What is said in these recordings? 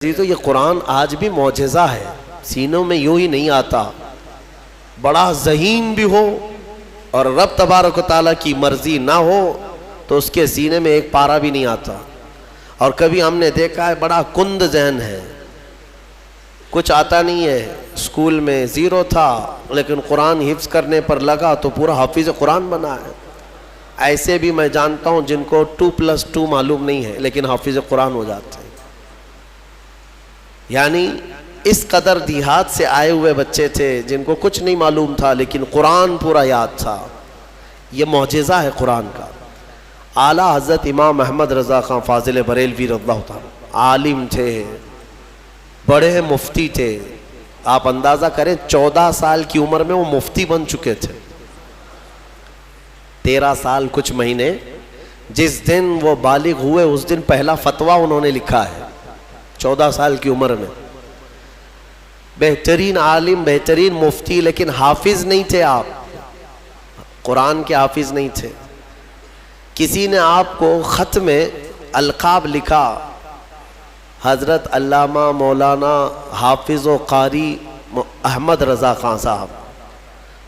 تو یہ قرآن آج بھی معجزہ ہے، سینوں میں یوں ہی نہیں آتا، بڑا ذہین بھی ہو اور رب تبارک و تعالیٰ کی مرضی نہ ہو تو اس کے سینے میں ایک پارہ بھی نہیں آتا۔ اور کبھی ہم نے دیکھا ہے بڑا کند ذہن ہے، کچھ آتا نہیں ہے، اسکول میں 0 تھا لیکن قرآن حفظ کرنے پر لگا تو پورا حافظ قرآن بنا ہے۔ ایسے بھی میں جانتا ہوں جن کو 2+2 معلوم نہیں ہے لیکن حافظ قرآن ہو جاتے ہیں۔ یعنی اس قدر دیہات سے آئے ہوئے بچے تھے جن کو کچھ نہیں معلوم تھا لیکن قرآن پورا یاد تھا۔ یہ معجزہ ہے قرآن کا۔ اعلیٰ حضرت امام احمد رضا خان فاضل بریلوی رضی اللہ تعالیٰ عالم تھے، بڑے مفتی تھے۔ آپ اندازہ کریں 14 سال کی عمر میں وہ مفتی بن چکے تھے۔ 13 سال کچھ مہینے، جس دن وہ بالغ ہوئے اس دن پہلا فتویٰ انہوں نے لکھا ہے 14 سال کی عمر میں۔ بہترین عالم، بہترین مفتی، لیکن حافظ نہیں تھے آپ، قرآن کے حافظ نہیں تھے۔ کسی نے آپ کو خط میں القاب لکھا، حضرت علامہ مولانا حافظ و قاری احمد رضا خان صاحب،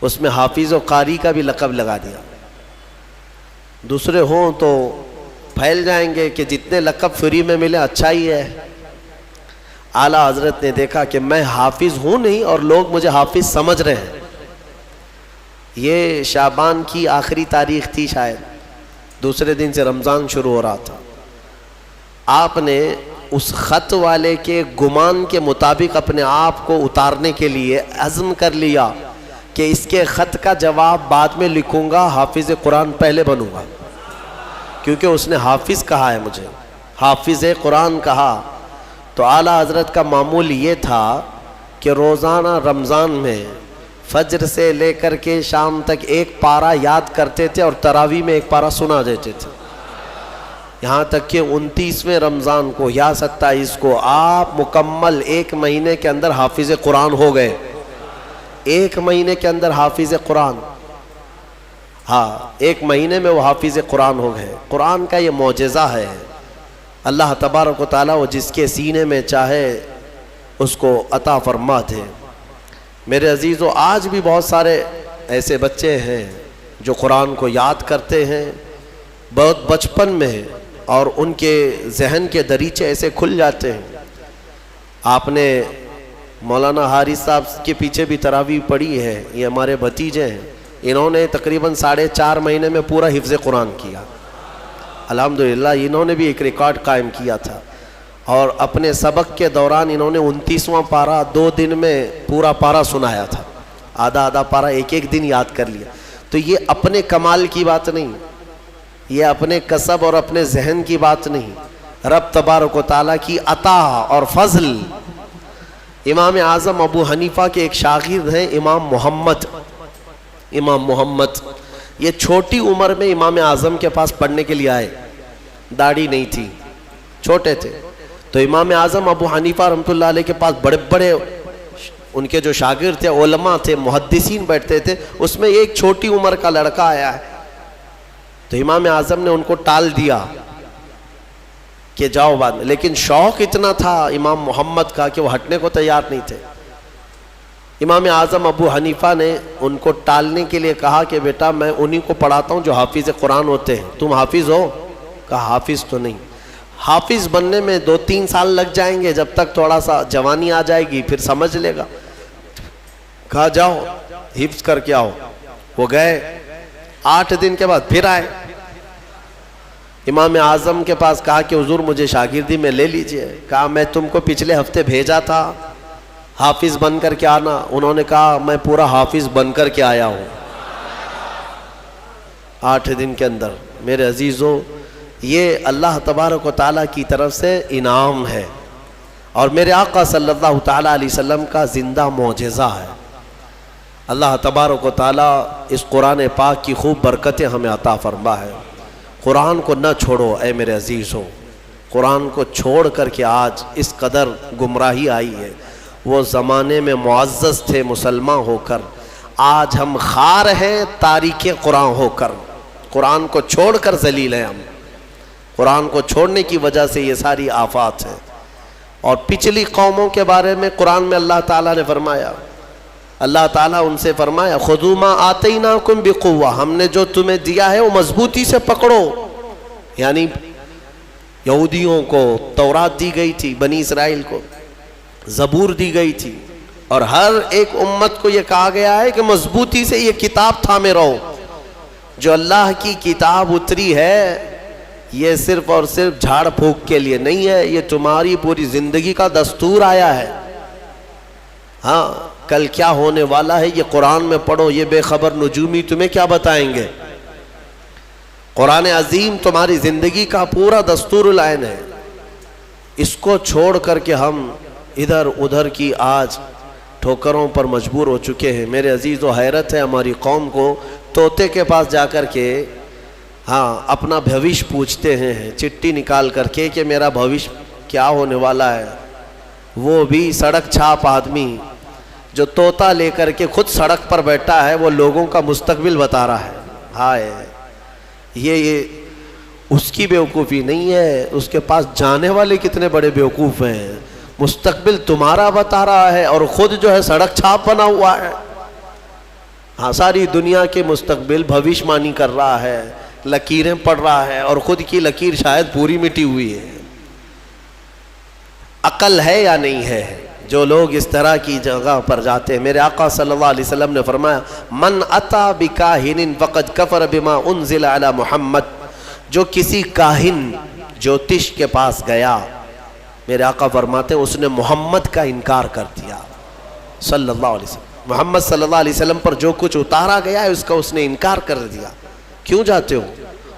اس میں حافظ و قاری کا بھی لقب لگا دیا۔ دوسرے ہوں تو پھیل جائیں گے کہ جتنے لقب فری میں ملے اچھا ہی ہے۔ اعلیٰ حضرت نے دیکھا کہ میں حافظ ہوں نہیں اور لوگ مجھے حافظ سمجھ رہے ہیں۔ یہ شعبان کی آخری تاریخ تھی، شاید دوسرے دن سے رمضان شروع ہو رہا تھا۔ آپ نے اس خط والے کے گمان کے مطابق اپنے آپ کو اتارنے کے لیے عزم کر لیا کہ اس کے خط کا جواب بعد میں لکھوں گا، حافظ قرآن پہلے بنوں گا، کیونکہ اس نے حافظ کہا ہے، مجھے حافظ قرآن کہا۔ تو اعلیٰ حضرت کا معمول یہ تھا کہ روزانہ رمضان میں فجر سے لے کر کے شام تک ایک پارہ یاد کرتے تھے اور تراویح میں ایک پارہ سنا دیتے تھے، یہاں تک کہ 29ویں رمضان کو یا 27 کو آپ مکمل 1 مہینے کے اندر حافظ قرآن ہو گئے۔ 1 مہینے کے اندر حافظ قرآن، ہاں 1 مہینے میں وہ حافظ قرآن ہو گئے۔ قرآن کا یہ معجزہ ہے۔ اللہ تبارک و تعالیٰ وہ جس کے سینے میں چاہے اس کو عطا فرما دے۔ میرے عزیزو، آج بھی بہت سارے ایسے بچے ہیں جو قرآن کو یاد کرتے ہیں بہت بچپن میں، اور ان کے ذہن کے دریچے ایسے کھل جاتے ہیں۔ آپ نے مولانا حارث صاحب کے پیچھے بھی تراویح پڑھی ہے، یہ ہمارے بھتیجے ہیں، انہوں نے تقریباً 4.5 مہینے میں پورا حفظ قرآن کیا۔ الحمدللہ انہوں نے بھی ایک ریکارڈ قائم کیا تھا، اور اپنے سبق کے دوران انہوں نے 29واں پارہ 2 دن میں پورا پارہ سنایا تھا، آدھا پارہ ایک دن یاد کر لیا۔ تو یہ اپنے کمال کی بات نہیں، یہ اپنے کسب اور اپنے ذہن کی بات نہیں، رب تبارک و تعالیٰ کی عطا اور فضل۔ امام اعظم ابو حنیفہ کے ایک شاگرد ہیں امام محمد، یہ چھوٹی عمر میں امام اعظم کے پاس پڑھنے کے لیے آئے، داڑھی نہیں تھی، چھوٹے تھے۔ تو امام اعظم ابو حنیفہ رحمۃ اللہ علیہ کے پاس بڑے بڑے ان کے جو شاگرد تھے، علماء تھے، محدثین بیٹھتے تھے، اس میں ایک چھوٹی عمر کا لڑکا آیا ہے۔ تو امام اعظم نے ان کو ٹال دیا کہ جاؤ بعد میں، لیکن شوق اتنا تھا امام محمد کا کہ وہ ہٹنے کو تیار نہیں تھے۔ امام اعظم ابو حنیفہ نے ان کو ٹالنے کے لیے کہا کہ بیٹا میں انہی کو پڑھاتا ہوں جو حافظ قرآن ہوتے ہیں، تم حافظ ہو؟ کہا حافظ تو نہیں، حافظ بننے میں 2-3 سال لگ جائیں گے، جب تک تھوڑا سا جوانی آ جائے گی پھر سمجھ لے گا۔ کہا جاؤ حفظ کر کے آؤ۔ وہ گئے، 8 دن کے بعد پھر آئے امام اعظم کے پاس، کہا کہ حضور مجھے شاگردی میں لے لیجئے۔ کہا میں تم کو پچھلے ہفتے بھیجا تھا حافظ بن کر کے آنا، انہوں نے کہا میں پورا حافظ بن کر کے آیا ہوں 8 دن کے اندر۔ میرے عزیزو، یہ اللہ تبارک و تعالیٰ کی طرف سے انعام ہے، اور میرے آقا صلی اللہ تعالیٰ علیہ وسلم کا زندہ معجزہ ہے۔ اللہ تبارک و تعالیٰ اس قرآن پاک کی خوب برکتیں ہمیں عطا فرما ہے۔ قرآن کو نہ چھوڑو اے میرے عزیزو، قرآن کو چھوڑ کر کے آج اس قدر گمراہی آئی ہے۔ وہ زمانے میں معزز تھے مسلمان ہو کر، آج ہم خار ہیں تاریک قرآن ہو کر۔ قرآن کو چھوڑ کر ذلیل ہیں ہم، قرآن کو چھوڑنے کی وجہ سے یہ ساری آفات ہیں۔ اور پچھلی قوموں کے بارے میں قرآن میں اللہ تعالیٰ نے فرمایا، اللہ تعالیٰ ان سے فرمایا خذوا ما آتیناکم بقوہ، ہم نے جو تمہیں دیا ہے وہ مضبوطی سے پکڑو. یعنی یہودیوں کو تورات دی گئی تھی، بنی اسرائیل کو زبور دی گئی تھی، اور ہر ایک امت کو یہ کہا گیا ہے کہ مضبوطی سے یہ کتاب تھامے رہو. جو اللہ کی کتاب اتری ہے یہ صرف اور صرف جھاڑ پھونک کے لیے نہیں ہے، یہ تمہاری پوری زندگی کا دستور آیا ہے. ہاں کل کیا ہونے والا ہے یہ قرآن میں پڑھو، یہ بے خبر نجومی تمہیں کیا بتائیں گے. قرآن عظیم تمہاری زندگی کا پورا دستور العین ہے. اس کو چھوڑ کر کے ہم ادھر ادھر کی آج ٹھوکروں پر مجبور ہو چکے ہیں. میرے عزیز و حیرت ہے ہماری قوم کو طوطے کے پاس جا کر کے اپنا بھوش پوچھتے ہیں چٹھی نکال کر کے کہ میرا بھوش کیا ہونے والا ہے. وہ بھی سڑک چھاپ آدمی جو طوطا لے کر کے خود سڑک پر بیٹھا ہے، وہ لوگوں کا مستقبل بتا رہا ہے. ہائے یہ اس کی بیوقوفی نہیں ہے، اس کے پاس جانے والے کتنے بڑے بیوقوف ہیں. مستقبل تمہارا بتا رہا ہے اور خود جو ہے سڑک چھاپ بنا ہوا ہے. ساری دنیا کے مستقبل بھوشمانی کر رہا ہے، لکیریں پڑھ رہا ہے، اور خود کی لکیر شاید پوری مٹی ہوئی ہے. عقل ہے یا نہیں ہے جو لوگ اس طرح کی جگہ پر جاتے ہیں؟ میرے آقا صلی اللہ علیہ وسلم نے فرمایا من اتا بکاہن فقد کفر بما انزل علی محمد، جو کسی کاہن جوتش کے پاس گیا، میرے آقا فرماتے ہیں اس نے محمد کا انکار کر دیا صلی اللہ علیہ وسلم. محمد صلی اللہ علیہ وسلم پر جو کچھ اتارا گیا ہے اس کا اس نے انکار کر دیا. کیوں جاتے ہو؟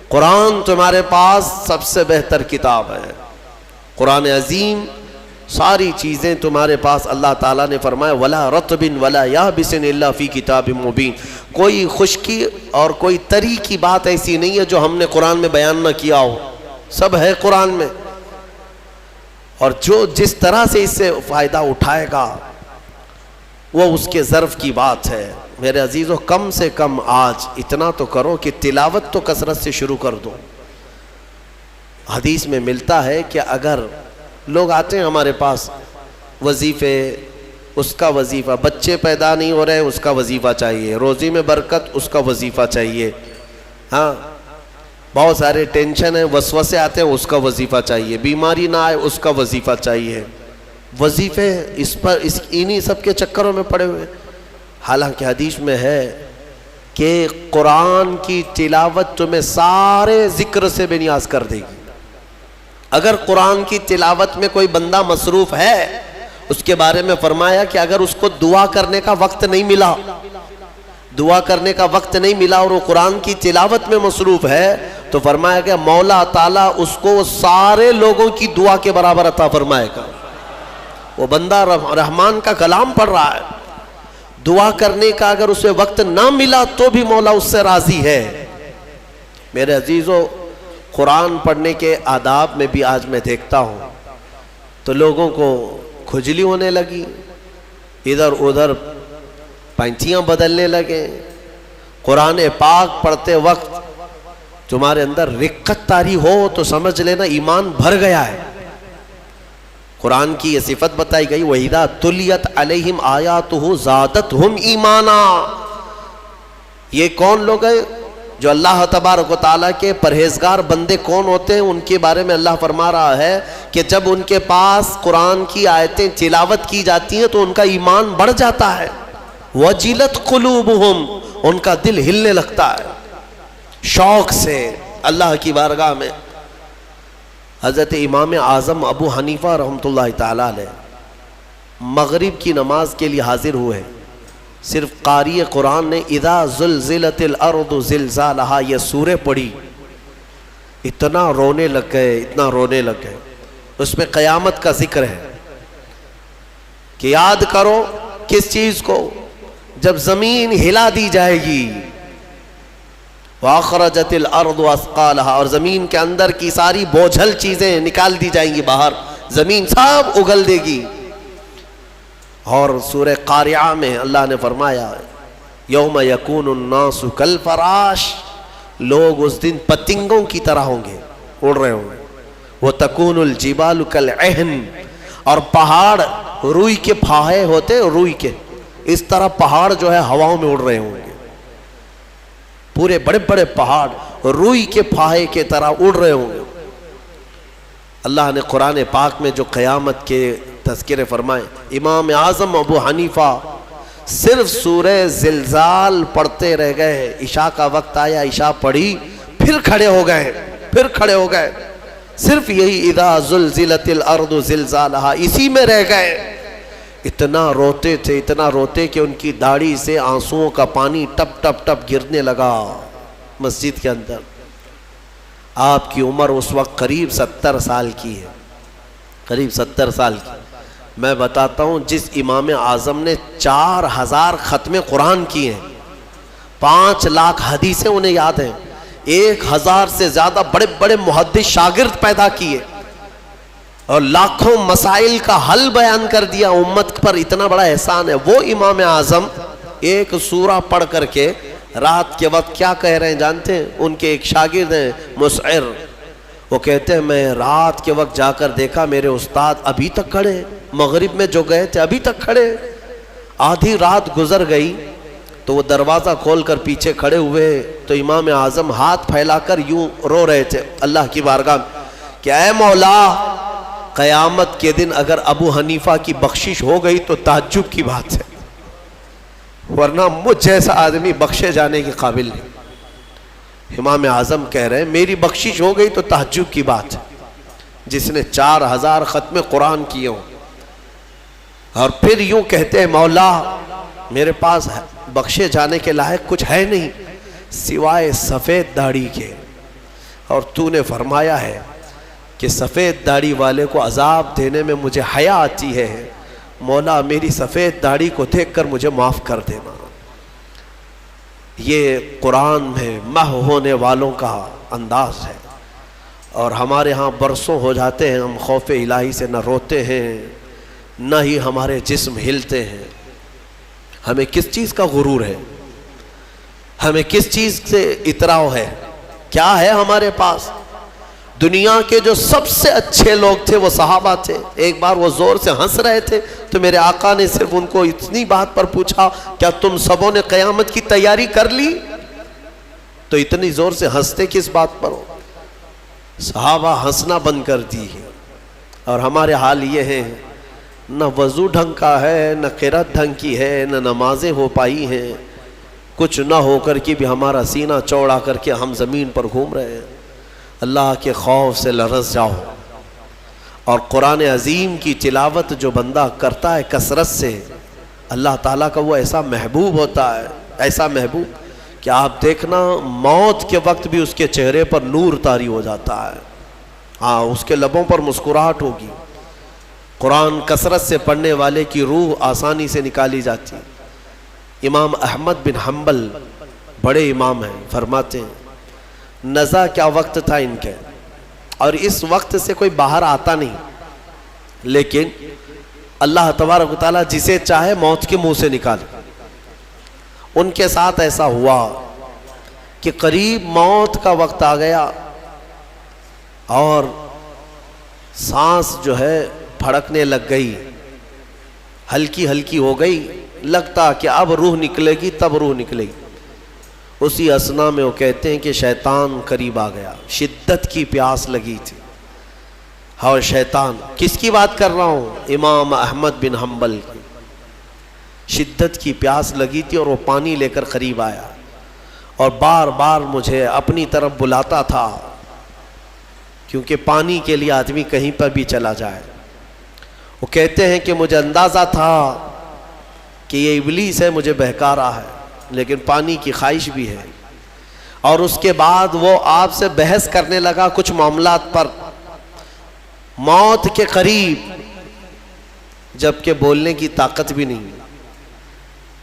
قرآن تمہارے پاس سب سے بہتر کتاب ہے. قرآن عظیم ساری چیزیں تمہارے پاس. اللہ تعالیٰ نے فرمایا وَلَا رَطْبٍ وَلَا يَابِسٍ إِلَّا فِي كِتَابٍ مُبِينٍ، کوئی خشکی اور کوئی تری کی بات ایسی نہیں ہے جو ہم نے قرآن میں بیان نہ کیا ہو، سب ہے قرآن میں. اور جو جس طرح سے اس سے فائدہ اٹھائے گا وہ اس کے ظرف کی بات ہے. میرے عزیزو کم سے کم آج اتنا تو کرو کہ تلاوت تو کثرت سے شروع کر دو. حدیث میں ملتا ہے کہ اگر لوگ آتے ہیں ہمارے پاس وظیفے، اس کا وظیفہ، بچے پیدا نہیں ہو رہے اس کا وظیفہ چاہیے، روزی میں برکت اس کا وظیفہ چاہیے، بہت سارے ٹینشن ہیں، وسوسے آتے ہیں اس کا وظیفہ چاہیے، بیماری نہ آئے اس کا وظیفہ چاہیے. وظیفے انہی سب کے چکروں میں پڑے ہوئے. حالانکہ حدیث میں ہے کہ قرآن کی تلاوت تمہیں سارے ذکر سے بے نیاز کر دے گی. اگر قرآن کی تلاوت میں کوئی بندہ مصروف ہے، اس کے بارے میں فرمایا کہ اگر اس کو دعا کرنے کا وقت نہیں ملا اور وہ قرآن کی تلاوت میں مصروف ہے تو فرمایا کہ مولا تعالیٰ اس کو سارے لوگوں کی دعا کے برابر عطا فرمائے گا. وہ بندہ رحمان کا کلام پڑھ رہا ہے، دعا کرنے کا اگر اسے وقت نہ ملا تو بھی مولا اس سے راضی ہے. میرے عزیزو قرآن پڑھنے کے آداب میں بھی آج میں دیکھتا ہوں تو لوگوں کو کھجلی ہونے لگی، ادھر ادھر پینتیاں بدلنے لگے. قرآن پاک پڑھتے وقت تمہارے اندر رقت طاری ہو تو سمجھ لینا ایمان بھر گیا ہے. قرآن کی یہ صفت بتائی گئی وَإِذَا تُلِيَتْ عَلَيْهِمْ آيَاتُهُ زَادَتْهُمْ إِيمَانًا. یہ کون لوگ ہیں جو اللہ تبارک و تعالیٰ کے پرہیزگار بندے کون ہوتے ہیں؟ ان کے بارے میں اللہ فرما رہا ہے کہ جب ان کے پاس قرآن کی آیتیں تلاوت کی جاتی ہیں تو ان کا ایمان بڑھ جاتا ہے. وَجِلَتْ قُلُوبُهُمْ، ان کا دل ہلنے لگتا ہے شوق سے اللہ کی بارگاہ میں. حضرت امام اعظم ابو حنیفہ رحمۃ اللہ تعالیٰ علیہ مغرب کی نماز کے لیے حاضر ہوئے. صرف قاری قرآن نے اذا زلزلت الارض زلزالہا یہ سورہ پڑھی، اتنا رونے لگ گئے. اس میں قیامت کا ذکر ہے کہ یاد کرو کس چیز کو؟ جب زمین ہلا دی جائے گی، وَأَخْرَجَتِ الْأَرْضُ أَثْقَالَهَا، اور زمین کے اندر کی ساری بوجھل چیزیں نکال دی جائیں گی باہر، زمین سب اگل دے گی. اور سورہ قاریعہ میں اللہ نے فرمایا یوم یکون الناس کالفراش، لوگ اس دن پتنگوں کی طرح ہوں گے، اڑ رہے ہوں گے. وَتَكُونُ الْجِبَالُ كَالْعِهْنِ، اور پہاڑ روئی کے پھاہے ہوتے، روئی کے، اس طرح پہاڑ جو ہے ہواؤں میں اڑ رہے ہوں گے، پورے بڑے بڑے پہاڑ روئی کے پھاہے کے طرح اڑ رہے ہوں گے۔ اللہ نے قرآن پاک میں جو قیامت کے تذکرے فرمائے، امام اعظم ابو حنیفہ صرف سورہ زلزال پڑھتے رہ گئے، عشاء کا وقت آیا، عشاء پڑھی، پھر کھڑے ہو گئے، صرف یہی اذا زلزلت الارض زلزالہا، اسی میں رہ گئے۔ اتنا روتے کہ ان کی داڑھی سے آنسوؤں کا پانی ٹپ ٹپ ٹپ گرنے لگا مسجد کے اندر۔ آپ کی عمر اس وقت قریب 70 سال کی ہے، قریب 70 سال کی۔ میں بتاتا ہوں، جس امام اعظم نے 4000 ختم قرآن کیے ہیں، 5 لاکھ حدیثیں انہیں یاد ہیں، 1000 سے زیادہ بڑے بڑے محدث شاگرد پیدا کیے، اور لاکھوں مسائل کا حل بیان کر دیا، امت پر اتنا بڑا احسان ہے۔ وہ امام اعظم ایک سورہ پڑھ کر کے رات کے وقت کیا کہہ رہے ہیں جانتے ہیں؟ ان کے ایک شاگرد ہیں مسعر، وہ کہتے ہیں میں رات کے وقت جا کر دیکھا میرے استاد ابھی تک کھڑے ہیں، مغرب میں جو گئے تھے ابھی تک کھڑے ہیں۔ آدھی رات گزر گئی تو وہ دروازہ کھول کر پیچھے کھڑے ہوئے تو امام اعظم ہاتھ پھیلا کر یوں رو رہے تھے اللہ کی بارگاہ میں کہ اے مولا، قیامت کے دن اگر ابو حنیفہ کی بخشش ہو گئی تو تعجب کی بات ہے، ورنہ مجھ جیسا آدمی بخشے جانے کے قابل نہیں۔ امام اعظم کہہ رہے ہیں میری بخشش ہو گئی تو تعجب کی بات ہے، جس نے 4000 ختم قرآن کیے ہوں، اور پھر یوں کہتے ہیں مولا میرے پاس بخشے جانے کے لائق کچھ ہے نہیں سوائے سفید داڑھی کے، اور تو نے فرمایا ہے کہ سفید داڑھی والے کو عذاب دینے میں مجھے حیا آتی ہے، مولا میری سفید داڑھی کو دیکھ کر مجھے معاف کر دینا۔ یہ قرآن میں محو ہونے والوں کا انداز ہے، اور ہمارے ہاں برسوں ہو جاتے ہیں ہم خوف الہی سے نہ روتے ہیں نہ ہی ہمارے جسم ہلتے ہیں۔ ہمیں کس چیز کا غرور ہے؟ ہمیں کس چیز سے اطراؤ ہے؟ کیا ہے ہمارے پاس؟ دنیا کے جو سب سے اچھے لوگ تھے وہ صحابہ تھے۔ ایک بار وہ زور سے ہنس رہے تھے تو میرے آقا نے صرف ان کو اتنی بات پر پوچھا کیا تم سبوں نے قیامت کی تیاری کر لی؟ تو اتنی زور سے ہنستے کس بات پر ہو؟ صحابہ ہنسنا بند کر دی ہے، اور ہمارے حال یہ ہے نہ وضو ڈھنگ کا ہے، نہ قرات ڈھنگ کی ہے، نہ نمازیں ہو پائی ہیں، کچھ نہ ہو کر کے بھی ہمارا سینہ چوڑا کر کے ہم زمین پر گھوم رہے ہیں۔ اللہ کے خوف سے لرز جاؤ، اور قرآن عظیم کی تلاوت جو بندہ کرتا ہے کثرت سے، اللہ تعالیٰ کا وہ ایسا محبوب ہوتا ہے، ایسا محبوب کہ آپ دیکھنا موت کے وقت بھی اس کے چہرے پر نور طاری ہو جاتا ہے، ہاں اس کے لبوں پر مسکراہٹ ہوگی۔ قرآن کثرت سے پڑھنے والے کی روح آسانی سے نکالی جاتی۔ امام احمد بن حنبل بڑے امام ہیں، فرماتے ہیں نزا کیا وقت تھا ان کے، اور اس وقت سے کوئی باہر آتا نہیں، لیکن اللہ تبارک و تعالیٰ جسے چاہے موت کے منہ سے نکالے۔ ان کے ساتھ ایسا ہوا کہ قریب موت کا وقت آ گیا، اور سانس جو ہے پھڑکنے لگ گئی، ہلکی ہلکی ہو گئی، لگتا کہ اب روح نکلے گی، تب روح نکلے گی۔ اسی اسنا میں وہ کہتے ہیں کہ شیطان قریب آ گیا، شدت کی پیاس لگی تھی، اور شیطان، کس کی بات کر رہا ہوں؟ امام احمد بن حنبل کی، شدت کی پیاس لگی تھی، اور وہ پانی لے کر قریب آیا، اور بار بار مجھے اپنی طرف بلاتا تھا، کیونکہ پانی کے لیے آدمی کہیں پر بھی چلا جائے۔ وہ کہتے ہیں کہ مجھے اندازہ تھا کہ یہ ابلیس ہے، مجھے بہکا رہا ہے، لیکن پانی کی خواہش بھی ہے۔ اور اس کے بعد وہ آپ سے بحث کرنے لگا کچھ معاملات پر، موت کے قریب، جبکہ بولنے کی طاقت بھی نہیں۔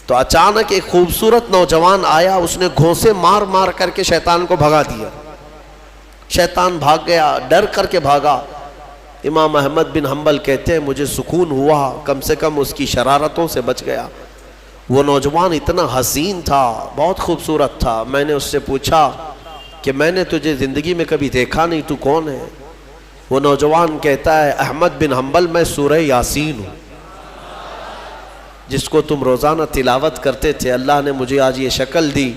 تو اچانک ایک خوبصورت نوجوان آیا، اس نے گھونسے مار مار کر کے شیطان کو بھگا دیا، شیطان بھاگ گیا، ڈر کر کے بھاگا۔ امام احمد بن حنبل کہتے ہیں مجھے سکون ہوا، کم سے کم اس کی شرارتوں سے بچ گیا۔ وہ نوجوان اتنا حسین تھا، بہت خوبصورت تھا۔ میں نے اس سے پوچھا کہ میں نے تجھے زندگی میں کبھی دیکھا نہیں، تو کون ہے؟ وہ نوجوان کہتا ہے احمد بن حنبل میں سورہ یاسین ہوں جس کو تم روزانہ تلاوت کرتے تھے، اللہ نے مجھے آج یہ شکل دی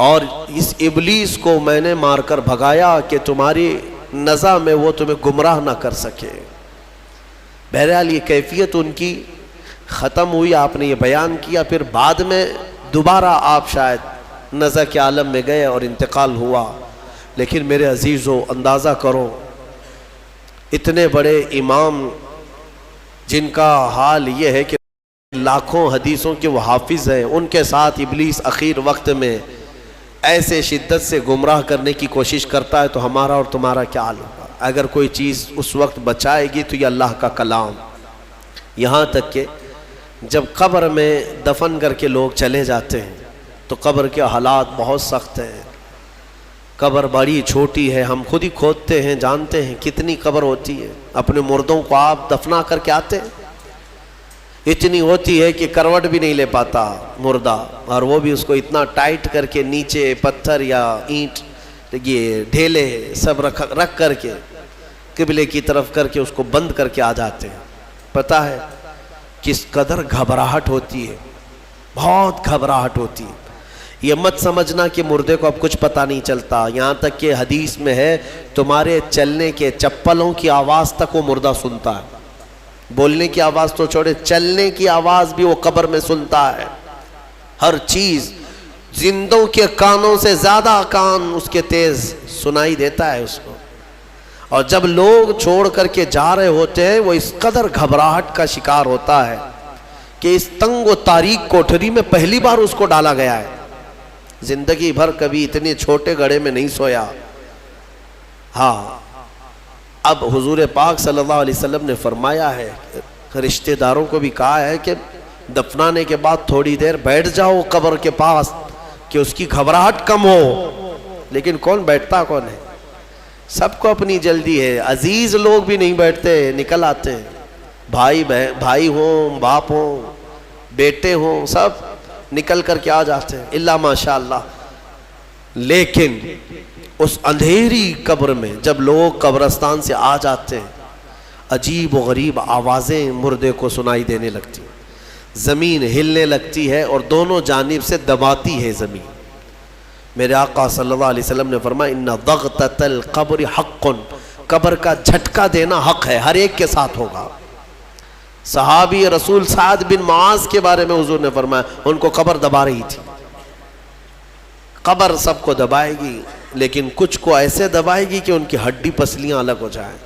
اور اس ابلیس کو میں نے مار کر بھگایا کہ تمہاری نزع میں وہ تمہیں گمراہ نہ کر سکے۔ بہرحال یہ کیفیت ان کی ختم ہوئی، آپ نے یہ بیان کیا، پھر بعد میں دوبارہ آپ شاید نزع کے عالم میں گئے اور انتقال ہوا۔ لیکن میرے عزیزو اندازہ کرو، اتنے بڑے امام جن کا حال یہ ہے کہ لاکھوں حدیثوں کے وہ حافظ ہیں، ان کے ساتھ ابلیس اخیر وقت میں ایسے شدت سے گمراہ کرنے کی کوشش کرتا ہے، تو ہمارا اور تمہارا کیا حال ہوگا؟ اگر کوئی چیز اس وقت بچائے گی تو یہ اللہ کا کلام، یہاں تک کہ جب قبر میں دفن کر کے لوگ چلے جاتے ہیں تو قبر کے حالات بہت سخت ہیں۔ قبر بڑی چھوٹی ہے، ہم خود ہی کھودتے ہیں، جانتے ہیں کتنی قبر ہوتی ہے۔ اپنے مردوں کو آپ دفنا کر کے آتے ہیں، اتنی ہوتی ہے کہ کروٹ بھی نہیں لے پاتا مردہ، اور وہ بھی اس کو اتنا ٹائٹ کر کے نیچے پتھر یا اینٹ یہ ڈھیلے سب رکھ کر کے قبلے کی طرف کر کے اس کو بند کر کے آ جاتے ہیں۔ پتہ ہے کس قدر گھبراہٹ ہوتی ہے، بہت گھبراہٹ ہوتی ہے۔ یہ مت سمجھنا کہ مردے کو اب کچھ پتہ نہیں چلتا، یہاں تک کہ حدیث میں ہے تمہارے چلنے کے چپلوں کی آواز تک وہ مردہ سنتا ہے، بولنے کی آواز تو چھوڑے، چلنے کی آواز بھی وہ قبر میں سنتا ہے۔ ہر چیز زندوں کے کانوں سے زیادہ کان اس کے تیز سنائی دیتا ہے اس کو، اور جب لوگ چھوڑ کر کے جا رہے ہوتے ہیں وہ اس قدر گھبراہٹ کا شکار ہوتا ہے کہ اس تنگ و تاریک کوٹھری میں پہلی بار اس کو ڈالا گیا ہے، زندگی بھر کبھی اتنے چھوٹے گڑھے میں نہیں سویا۔ ہاں، اب حضور پاک صلی اللہ علیہ وسلم نے فرمایا ہے، رشتہ داروں کو بھی کہا ہے کہ دفنانے کے بعد تھوڑی دیر بیٹھ جاؤ قبر کے پاس کہ اس کی گھبراہٹ کم ہو، لیکن کون بیٹھتا کون ہے؟ سب کو اپنی جلدی ہے، عزیز لوگ بھی نہیں بیٹھتے، نکل آتے ہیں، بھائی ہوں، باپ ہوں، بیٹے ہوں، سب نکل کر کے آ جاتے ہیں، الا ماشاء اللہ۔ لیکن اس اندھیری قبر میں جب لوگ قبرستان سے آ جاتے ہیں، عجیب و غریب آوازیں مردے کو سنائی دینے لگتی ہیں، زمین ہلنے لگتی ہے اور دونوں جانب سے دباتی ہے زمین۔ میرے آقا صلی اللہ علیہ وسلم نے فرمایا ان ضغطۃ القبر حق، قبر کا جھٹکا دینا حق ہے، ہر ایک کے ساتھ ہوگا۔ صحابی رسول سعد بن معاذ کے بارے میں حضور نے فرمایا ان کو قبر دبا رہی تھی۔ قبر سب کو دبائے گی، لیکن کچھ کو ایسے دبائے گی کہ ان کی ہڈی پسلیاں الگ ہو جائیں،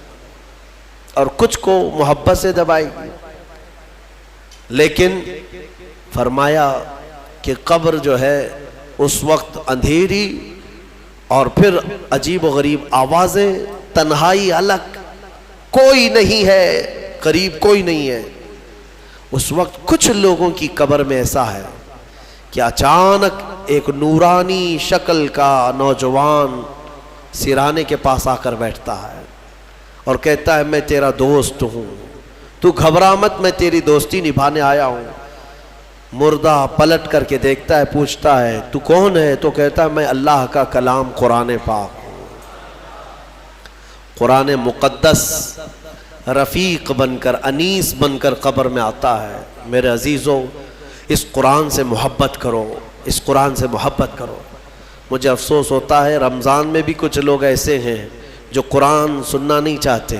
اور کچھ کو محبت سے دبائے گی۔ لیکن فرمایا کہ قبر جو ہے اس وقت اندھیری اور پھر عجیب و غریب آوازیں، تنہائی الگ، کوئی نہیں ہے قریب، کوئی نہیں ہے۔ اس وقت کچھ لوگوں کی قبر میں ایسا ہے کہ اچانک ایک نورانی شکل کا نوجوان سرانے کے پاس آ کر بیٹھتا ہے اور کہتا ہے میں تیرا دوست ہوں، تو گھبرا مت، میں تیری دوستی نبھانے آیا ہوں۔ مردہ پلٹ کر کے دیکھتا ہے، پوچھتا ہے تو کون ہے؟ تو کہتا ہے میں اللہ کا کلام قرآن پاک ہوں۔ قرآن مقدس رفیق بن کر، انیس بن کر قبر میں آتا ہے۔ میرے عزیزوں، اس قرآن سے محبت کرو، اس قرآن سے محبت کرو۔ مجھے افسوس ہوتا ہے رمضان میں بھی کچھ لوگ ایسے ہیں جو قرآن سننا نہیں چاہتے،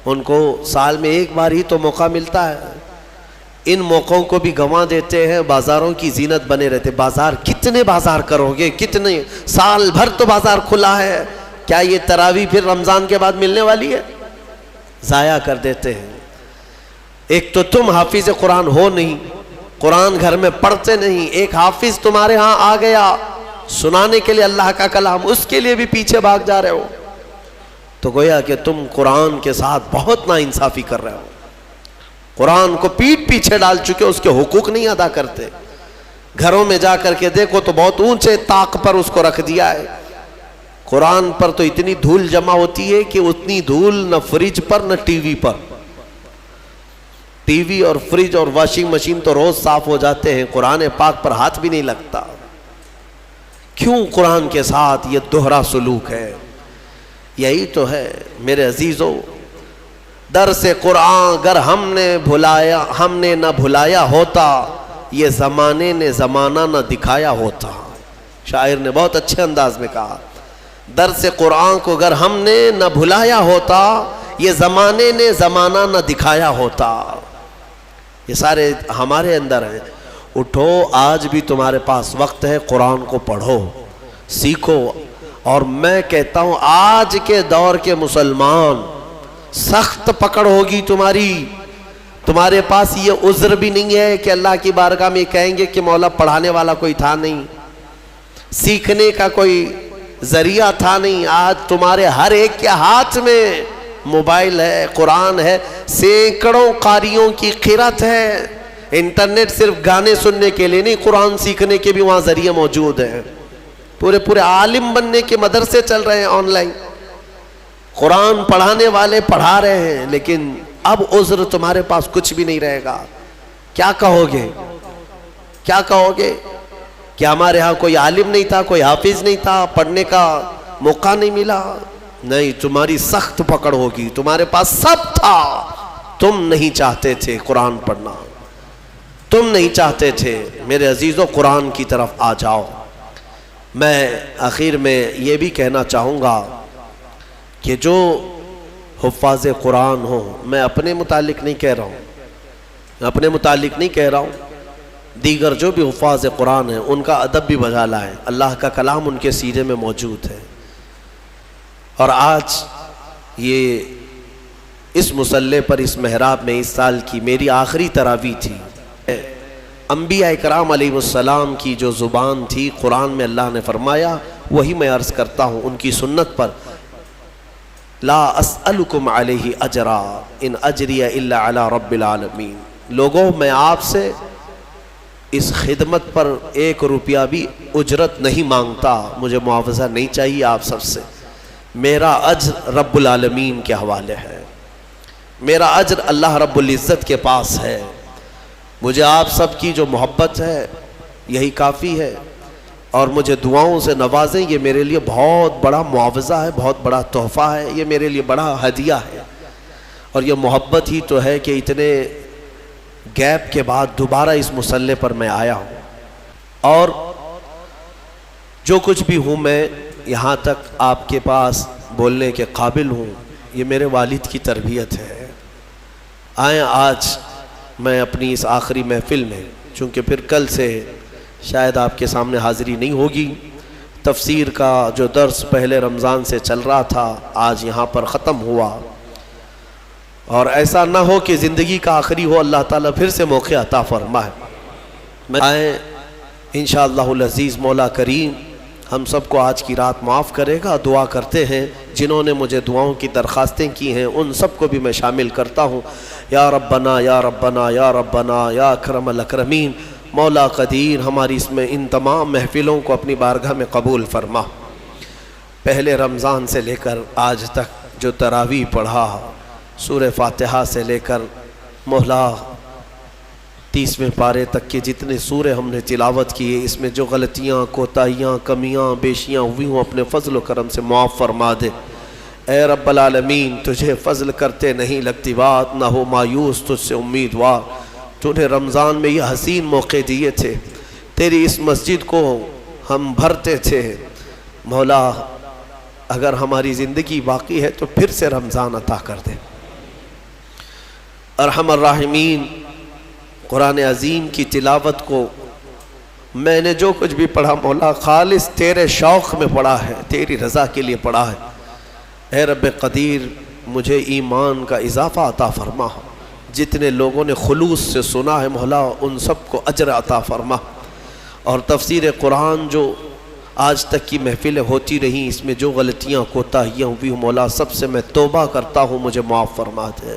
ان کو سال میں ایک بار ہی تو موقع ملتا ہے، ان موقعوں کو بھی گنوا دیتے ہیں، بازاروں کی زینت بنے رہتے۔ بازار کتنے بازار کرو گے، کتنے، سال بھر تو بازار کھلا ہے، کیا یہ تراویح پھر رمضان کے بعد ملنے والی ہے؟ ضائع کر دیتے ہیں۔ ایک تو تم حافظ قرآن ہو نہیں، قرآن گھر میں پڑھتے نہیں، ایک حافظ تمہارے ہاں آ گیا سنانے کے لیے اللہ کا کلام، اس کے لیے بھی پیچھے بھاگ جا رہے ہو، تو گویا کہ تم قرآن کے ساتھ بہت ناانصافی کر رہے ہو، قرآن کو پیٹ پیچھے ڈال چکے، اس کے حقوق نہیں ادا کرتے۔ گھروں میں جا کر کے دیکھو تو بہت اونچے طاق پر اس کو رکھ دیا ہے۔ قرآن پر تو اتنی دھول جمع ہوتی ہے کہ اتنی دھول نہ فریج پر نہ ٹی وی پر، ٹی وی اور فریج اور واشنگ مشین تو روز صاف ہو جاتے ہیں، قرآن پاک پر ہاتھ بھی نہیں لگتا۔ کیوں قرآن کے ساتھ یہ دوہرا سلوک ہے؟ یہی تو ہے میرے عزیزوں، درس قرآن اگر ہم نے نہ بھلایا ہوتا، یہ زمانے نے زمانہ نہ دکھایا ہوتا۔ شاعر نے بہت اچھے انداز میں کہا، درس قرآن کو اگر ہم نے نہ بھلایا ہوتا، یہ زمانے نے زمانہ نہ دکھایا ہوتا۔ یہ سارے ہمارے اندر ہیں۔ اٹھو، آج بھی تمہارے پاس وقت ہے، قرآن کو پڑھو، سیکھو۔ اور میں کہتا ہوں آج کے دور کے مسلمان، سخت پکڑ ہوگی تمہارے پاس یہ عذر بھی نہیں ہے کہ اللہ کی بارگاہ میں کہیں گے کہ مولا پڑھانے والا کوئی تھا نہیں، سیکھنے کا کوئی ذریعہ تھا نہیں۔ آج تمہارے ہر ایک کے ہاتھ میں موبائل ہے، قرآن ہے، سینکڑوں قاریوں کی قرت ہے۔ انٹرنیٹ صرف گانے سننے کے لیے نہیں، قرآن سیکھنے کے بھی وہاں ذریعے موجود ہیں۔ پورے عالم بننے کے مدرسے چل رہے ہیں آن لائن، قرآن پڑھانے والے پڑھا رہے ہیں، لیکن اب عذر تمہارے پاس کچھ بھی نہیں رہے گا۔ کیا کہو گے کہ ہمارے ہاں کوئی عالم نہیں تھا، کوئی حافظ نہیں تھا، پڑھنے کا موقع نہیں ملا؟ نہیں، تمہاری سخت پکڑ ہوگی، تمہارے پاس سب تھا، تم نہیں چاہتے تھے قرآن پڑھنا، تم نہیں چاہتے تھے۔ میرے عزیزوں، قرآن کی طرف آ جاؤ۔ میں آخر میں یہ بھی کہنا چاہوں گا کہ جو حفاظ قرآن ہوں، میں اپنے متعلق نہیں کہہ رہا ہوں، دیگر جو بھی حفاظ قرآن ہیں ان کا ادب بھی بجا لائیں۔ اللہ کا کلام ان کے سینے میں موجود ہے۔ اور آج یہ اس مصلی پر، اس محراب میں، اس سال کی میری آخری تراویح تھی۔ انبیاء اکرام علیہ السلام کی جو زبان تھی، قرآن میں اللہ نے فرمایا، وہی میں عرض کرتا ہوں ان کی سنت پر۔ لا اسألکم علیہ اجرا ان اجری الا علی رب العالمین۔ لوگوں، میں آپ سے اس خدمت پر 1 روپیہ بھی اجرت نہیں مانگتا، مجھے معاوضہ نہیں چاہیے آپ سب سے۔ میرا اجر رب العالمین کے حوالے ہے، میرا اجر اللہ رب العزت کے پاس ہے۔ مجھے آپ سب کی جو محبت ہے یہی کافی ہے، اور مجھے دعاؤں سے نوازیں، یہ میرے لیے بہت بڑا معاوضہ ہے، بہت بڑا تحفہ ہے، یہ میرے لیے بڑا ہدیہ ہے۔ اور یہ محبت ہی تو ہے کہ اتنے گیپ کے بعد دوبارہ اس مصلی پر میں آیا ہوں، اور جو کچھ بھی ہوں میں یہاں تک آپ کے پاس بولنے کے قابل ہوں، یہ میرے والد کی تربیت ہے۔ آئیں، آج میں اپنی اس آخری محفل میں، چونکہ پھر کل سے شاید آپ کے سامنے حاضری نہیں ہوگی، تفسیر کا جو درس پہلے رمضان سے چل رہا تھا آج یہاں پر ختم ہوا، اور ایسا نہ ہو کہ زندگی کا آخری ہو، اللہ تعالیٰ پھر سے موقع عطا فرمائے۔ آئیں، انشاءاللہ العزیز مولا کریم ہم سب کو آج کی رات معاف کرے گا۔ دعا کرتے ہیں، جنہوں نے مجھے دعاؤں کی درخواستیں کی ہیں ان سب کو بھی میں شامل کرتا ہوں۔ یا ربنا یا ربنا یا ربنا یا اکرم الاکرمین، مولا قدیر ہماری اس میں ان تمام محفلوں کو اپنی بارگاہ میں قبول فرما۔ پہلے رمضان سے لے کر آج تک جو تراویح پڑھا، سورہ فاتحہ سے لے کر مولا 30ویں پارے تک کے جتنے سورے ہم نے تلاوت کیے، اس میں جو غلطیاں، کوتاہیاں، کمیاں، بیشیاں ہوئی ہوں اپنے فضل و کرم سے معاف فرما دے۔ اے رب العالمین، تجھے فضل کرتے نہیں لگتی بات، نہ ہو مایوس تجھ سے امیدوار۔ تو نے رمضان میں یہ حسین موقع دیے تھے، تیری اس مسجد کو ہم بھرتے تھے۔ مولا، اگر ہماری زندگی باقی ہے تو پھر سے رمضان عطا کر دے۔ ارحم الراحمین، قرآن عظیم کی تلاوت کو میں نے جو کچھ بھی پڑھا مولا خالص تیرے شوق میں پڑھا ہے، تیری رضا کے لیے پڑھا ہے۔ اے رب قدیر، مجھے ایمان کا اضافہ عطا فرما۔ جتنے لوگوں نے خلوص سے سنا ہے مولا ان سب کو اجر عطا فرما۔ اور تفسیر قرآن جو آج تک کی محفلیں ہوتی رہیں، اس میں جو غلطیاں کوتاہیاں ہوئی مولا سب سے میں توبہ کرتا ہوں، مجھے معاف فرما دے۔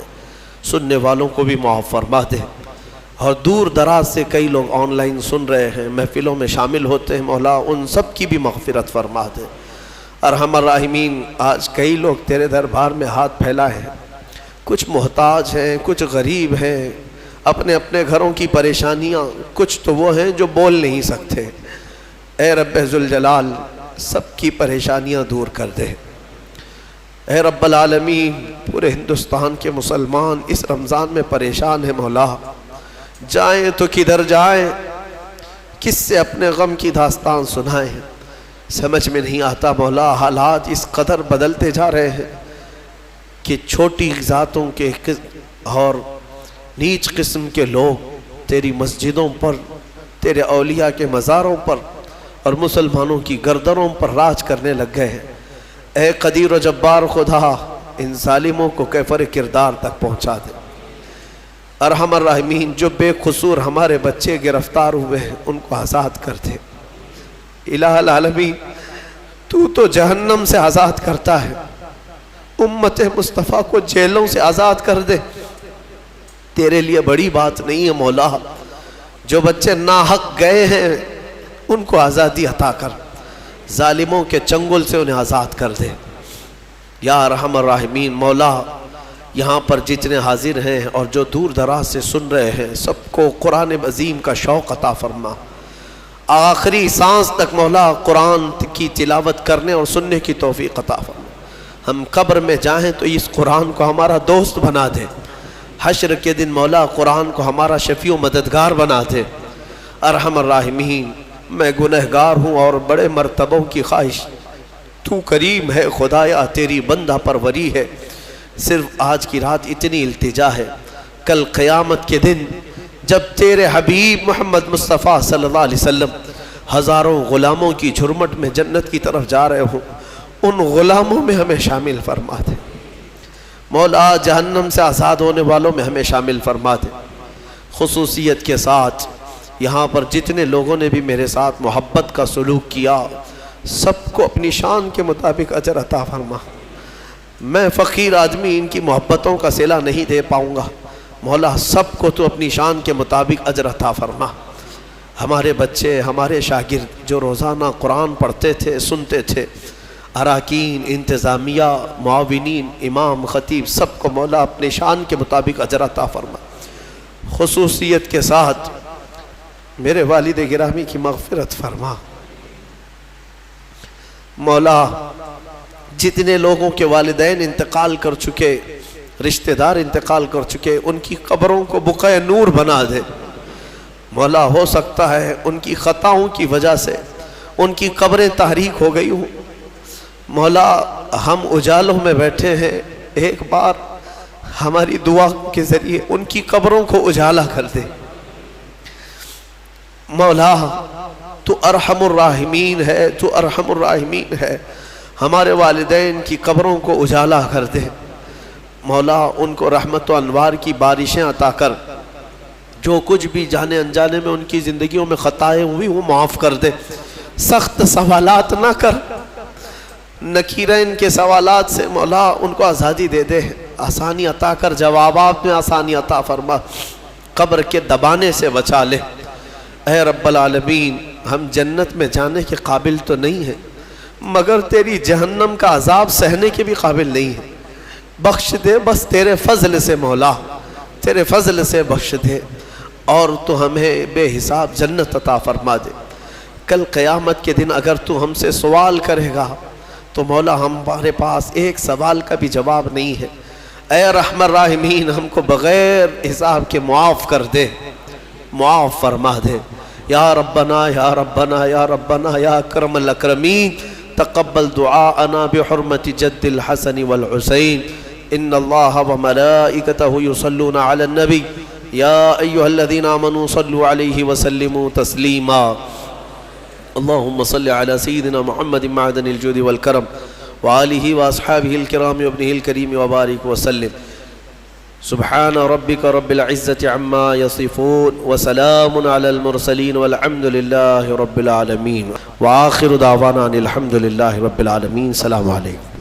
سننے والوں کو بھی معاف فرما دے، اور دور دراز سے کئی لوگ آن لائن سن رہے ہیں، محفلوں میں شامل ہوتے ہیں مولا ان سب کی بھی مغفرت فرما دے۔ ارحم الراحمین، آج کئی لوگ تیرے دربار میں ہاتھ پھیلائے ہیں، کچھ محتاج ہیں، کچھ غریب ہیں، اپنے اپنے گھروں کی پریشانیاں، کچھ تو وہ ہیں جو بول نہیں سکتے۔ اے رب ذوالجلال، سب کی پریشانیاں دور کر دے۔ اے رب العالمین پورے ہندوستان کے مسلمان اس رمضان میں پریشان ہیں مولا، جائیں تو کدھر جائیں، کس سے اپنے غم کی داستان سنائیں، سمجھ میں نہیں آتا مولا۔ حالات اس قدر بدلتے جا رہے ہیں کہ چھوٹی ذاتوں کے اور نیچ قسم کے لوگ تیری مسجدوں پر، تیرے اولیاء کے مزاروں پر اور مسلمانوں کی گردنوں پر راج کرنے لگ گئے ہیں۔ اے قدیر و جبار خدا، ان ظالموں کو کیفر کردار تک پہنچا دے۔ ارحم الراحمین، جو بے قصور ہمارے بچے گرفتار ہوئے ہیں ان کو آزاد کر دے۔ الہ العالمین، تو جہنم سے آزاد کرتا ہے، امت مصطفیٰ کو جیلوں سے آزاد کر دے۔ تیرے لیے بڑی بات نہیں ہے مولا۔ جو بچے ناحق گئے ہیں ان کو آزادی عطا کر، ظالموں کے چنگل سے انہیں آزاد کر دے یا ارحم الراحمین۔ مولا، یہاں پر جتنے حاضر ہیں اور جو دور دراز سے سن رہے ہیں سب کو قرآن عظیم کا شوق عطا فرما، آخری سانس تک مولا قرآن کی تلاوت کرنے اور سننے کی توفیق عطا فرما۔ ہم قبر میں جائیں تو اس قرآن کو ہمارا دوست بنا دے، حشر کے دن مولا قرآن کو ہمارا شفیع و مددگار بنا دے۔ ارحم الراحمین، میں گنہگار ہوں اور بڑے مرتبوں کی خواہش، تو کریم ہے خدایا، تیری بندہ پروری ہے، صرف آج کی رات اتنی التجا ہے، کل قیامت کے دن جب تیرے حبیب محمد مصطفیٰ صلی اللہ علیہ وسلم ہزاروں غلاموں کی جھرمٹ میں جنت کی طرف جا رہے ہوں، ان غلاموں میں ہمیں شامل فرما دے مولا، جہنم سے آزاد ہونے والوں میں ہمیں شامل فرما دے۔ خصوصیت کے ساتھ یہاں پر جتنے لوگوں نے بھی میرے ساتھ محبت کا سلوک کیا سب کو اپنی شان کے مطابق اجر عطا فرما۔ میں فقیر آدمی ان کی محبتوں کا صلہ نہیں دے پاؤں گا، مولا سب کو تو اپنی شان کے مطابق اجر عطا فرما۔ ہمارے بچے، ہمارے شاگرد جو روزانہ قرآن پڑھتے تھے، سنتے تھے، اراکین، انتظامیہ، معاونین، امام، خطیب، سب کو مولا اپنے شان کے مطابق اجر عطا فرما۔ خصوصیت کے ساتھ میرے والد گرامی کی مغفرت فرما مولا۔ جتنے لوگوں کے والدین انتقال کر چکے، رشتہ دار انتقال کر چکے، ان کی قبروں کو بقعہ نور بنا دے مولا۔ ہو سکتا ہے ان کی خطاؤں کی وجہ سے ان کی قبریں تحریک ہو گئی ہوں مولا۔ ہم اجالوں میں بیٹھے ہیں، ایک بار ہماری دعا کے ذریعے ان کی قبروں کو اجالا کر دے مولا۔ تو ارحم الراحمین ہے، تو ارحم الراحمین ہے، ہمارے والدین کی قبروں کو اجالا کر دے مولا۔ ان کو رحمت و انوار کی بارشیں عطا کر، جو کچھ بھی جانے انجانے میں ان کی زندگیوں میں خطائیں ہوئی وہ معاف کر دے۔ سخت سوالات نہ کر، نکیرین کے سوالات سے مولا ان کو آزادی دے دے، آسانی عطا کر، جوابات میں آسانی عطا فرما، قبر کے دبانے سے بچا لے۔ اے رب العالمین، ہم جنت میں جانے کے قابل تو نہیں ہیں مگر تیری جہنم کا عذاب سہنے کے بھی قابل نہیں ہیں، بخش دے بس تیرے فضل سے مولا، تیرے فضل سے بخش دے اور تو ہمیں بے حساب جنت عطا فرما دے۔ کل قیامت کے دن اگر تو ہم سے سوال کرے گا تو مولا ہمارے پاس ایک سوال کا بھی جواب نہیں ہے۔ اے رحم الراحمین، ہم کو بغیر حساب کے معاف کر دے، معاف فرما دے یا ربنا یا ربنا یا ربنا یا اکرم الاکرمین۔ تقبل دعاءنا بحرمت جد الحسن والحسین۔ ان اللہ وملائکتہ یصلون علی النبی یا ایہا الذین آمنوا صلوا علیہ وسلموا تسلیما۔ اللہم صل علی سیدنا محمد معدن الجود والکرم وآلہ واصحابہ الکرام وابنہ الکریم وبارک وسلم۔ سبحان ربک رب العزة عما یصفون وسلام علی المرسلین والحمد للہ رب العالمین وآخر دعوانا الحمد للہ رب العالمین۔ السلام علیکم۔